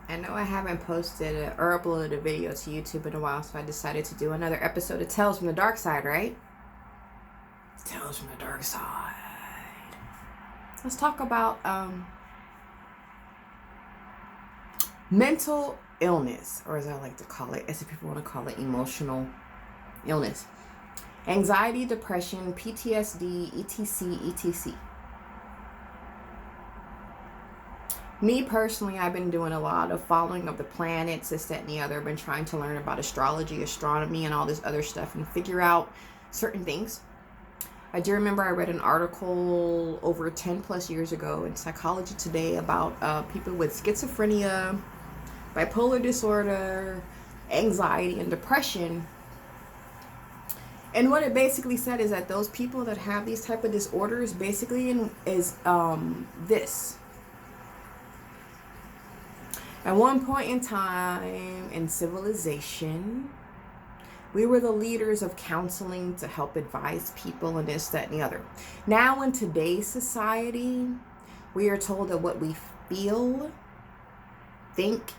I know I haven't posted or uploaded a video to YouTube in a while, so I decided to do another episode of Tales from the Dark Side, right? Tales from the Dark Side. Let's talk about mental illness, or as I like to call it, as if people want to call it, emotional illness. Anxiety, depression, PTSD, etc., etc. Me personally, I've been doing a lot of following of the planets, this, that, and the other. I've been trying to learn about astrology, astronomy, and all this other stuff and figure out certain things. I do remember I read an article over 10 plus years ago in Psychology Today about people with schizophrenia, bipolar disorder, anxiety, and depression. And what it basically said is that those people that have these type of disorders basically is this. At one point in time in civilization, we were the leaders of counseling to help advise people and this, that, and the other. Now in today's society, we are told that what we feel, think,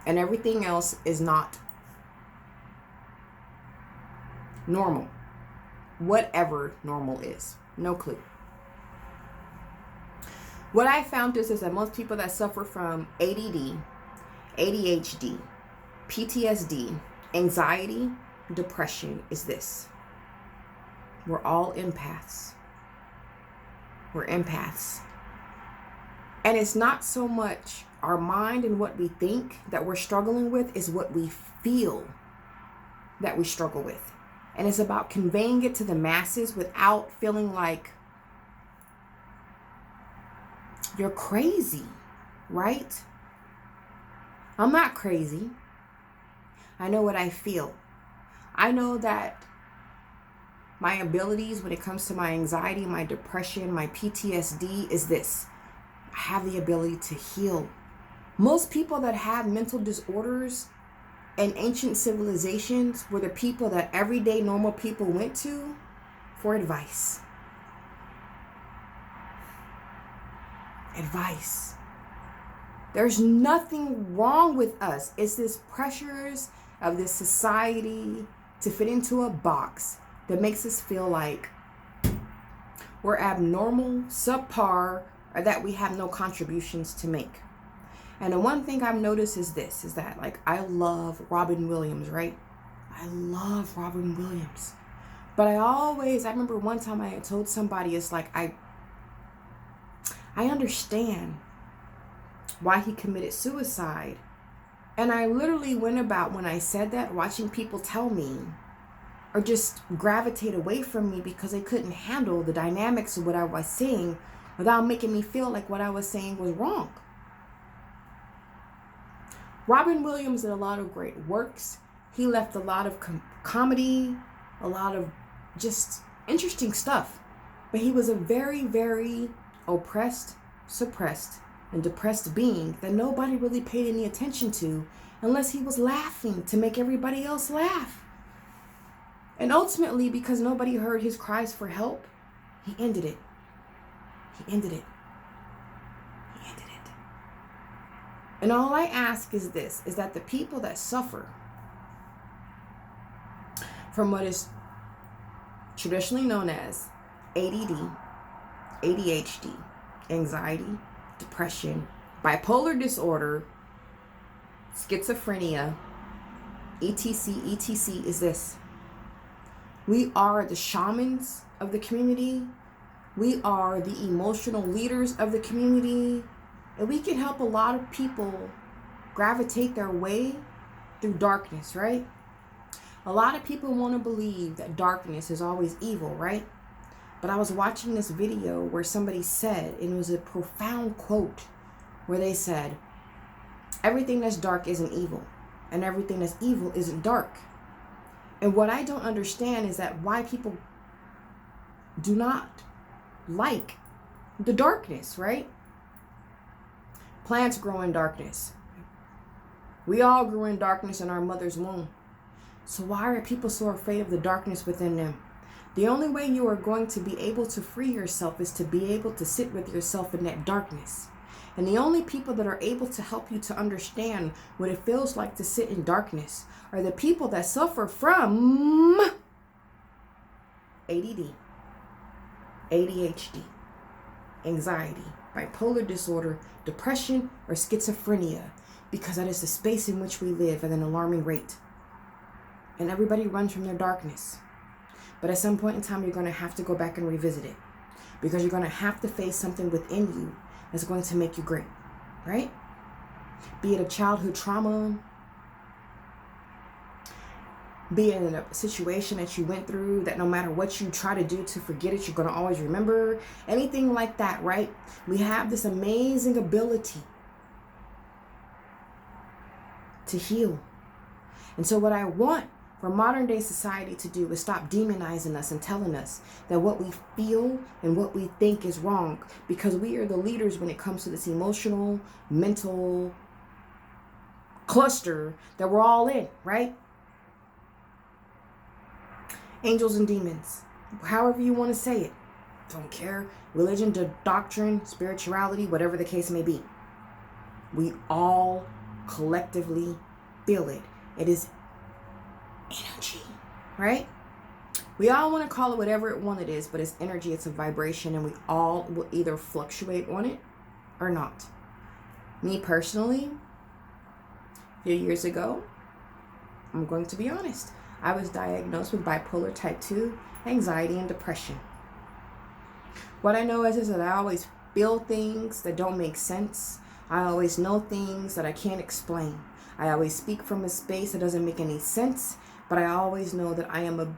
and everything else is not normal. Whatever normal is. No clue. What I found is that most people that suffer from ADD, ADHD, PTSD, anxiety, depression is this. We're all empaths. We're empaths. And it's not so much our mind and what we think that we're struggling with, is what we feel that we struggle with. And it's about conveying it to the masses without feeling like you're crazy, right? I'm not crazy. I know what I feel. I know that my abilities when it comes to my anxiety, my depression, my PTSD is this. I have the ability to heal. Most people that have mental disorders in ancient civilizations were the people that everyday normal people went to for advice. Advice. There's nothing wrong with us. It's this pressures of this society to fit into a box that makes us feel like we're abnormal, subpar, or that we have no contributions to make. And the one thing I've noticed is this, is that like I love Robin Williams, right? I love Robin Williams. But I remember one time I had told somebody, it's like I understand why he committed suicide. And I literally went about, when I said that, watching people tell me or just gravitate away from me because they couldn't handle the dynamics of what I was saying without making me feel like what I was saying was wrong. Robin Williams did a lot of great works. He left a lot of comedy, a lot of just interesting stuff. But he was a very, very oppressed, suppressed, and depressed being that nobody really paid any attention to unless he was laughing to make everybody else laugh. And ultimately, because nobody heard his cries for help, he ended it. He ended it. He ended it. And all I ask is this, is that the people that suffer from what is traditionally known as ADD, ADHD, anxiety, depression, bipolar disorder, schizophrenia, etc., is this. We are the shamans of the community. We are the emotional leaders of the community. And we can help a lot of people gravitate their way through darkness, right? A lot of people want to believe that darkness is always evil, right? But I was watching this video where somebody said, and it was a profound quote, where they said, everything that's dark isn't evil, and everything that's evil isn't dark. And what I don't understand is that why people do not like the darkness, right? Plants grow in darkness. We all grew in darkness in our mother's womb. So why are people so afraid of the darkness within them? The only way you are going to be able to free yourself is to be able to sit with yourself in that darkness. And the only people that are able to help you to understand what it feels like to sit in darkness are the people that suffer from ADD, ADHD, anxiety, bipolar disorder, depression, or schizophrenia, because that is the space in which we live at an alarming rate. And everybody runs from their darkness. But at some point in time, you're going to have to go back and revisit it, because you're going to have to face something within you that's going to make you great, right? Be it a childhood trauma, be it in a situation that you went through that no matter what you try to do to forget it, you're going to always remember. Anything like that, right? We have this amazing ability to heal. And so what I want for modern day society to do is stop demonizing us and telling us that what we feel and what we think is wrong, because we are the leaders when it comes to this emotional, mental cluster that we're all in, right? Angels and demons, however you want to say it. Don't care. Religion, doctrine, spirituality, whatever the case may be. We all collectively feel it. It is energy, right? We all want to call it whatever one it is, but it's energy, it's a vibration, and we all will either fluctuate on it or not. Me personally, a few years ago, I'm going to be honest, I was diagnosed with bipolar type 2, anxiety, and depression. What I know is that I always feel things that don't make sense. I always know things that I can't explain. I always speak from a space that doesn't make any sense, but I always know that I am a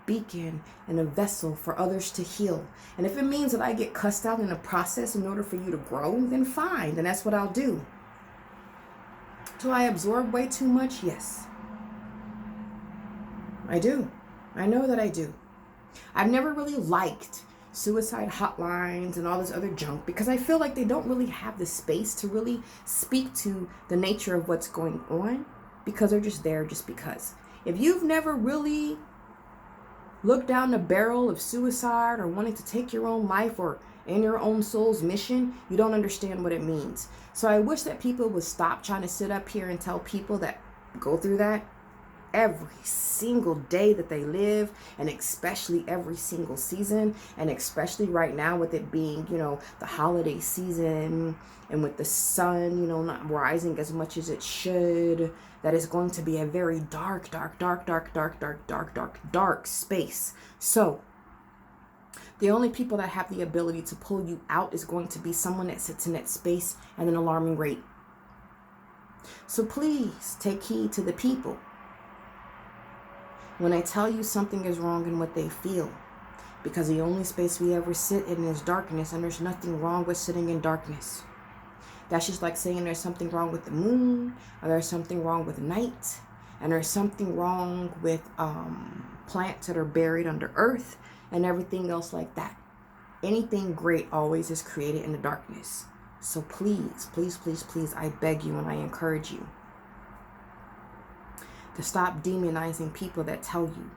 beacon and a vessel for others to heal. And if it means that I get cussed out in the process in order for you to grow, then fine, then that's what I'll do. Do I absorb way too much? Yes. I do. I know that I do. I've never really liked suicide hotlines and all this other junk, because I feel like they don't really have the space to really speak to the nature of what's going on, because they're just there just because. If you've never really looked down the barrel of suicide or wanting to take your own life or in your own soul's mission, you don't understand what it means. So I wish that people would stop trying to sit up here and tell people that go through that every single day that they live, and especially every single season, and especially right now with it being, the holiday season, and with the sun, not rising as much as it should, that is going to be a very dark space. So the only people that have the ability to pull you out is going to be someone that sits in that space at an alarming rate. So please take heed to the people when I tell you something is wrong in what they feel, because the only space we ever sit in is darkness, and there's nothing wrong with sitting in darkness. That's just like saying there's something wrong with the moon, or there's something wrong with night, and there's something wrong with plants that are buried under earth and everything else like that. Anything great always is created in the darkness. So please, please, please, please, I beg you and I encourage you to stop demonizing people that tell you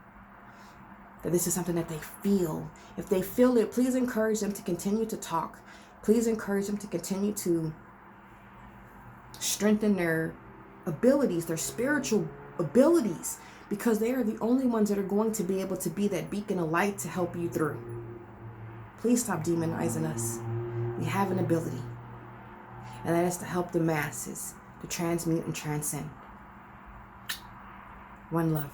that this is something that they feel. If they feel it, please encourage them to continue to talk. Please encourage them to continue to strengthen their abilities, their spiritual abilities, because they are the only ones that are going to be able to be that beacon of light to help you through. Please stop demonizing us. We have an ability, and that is to help the masses to transmute and transcend. One love.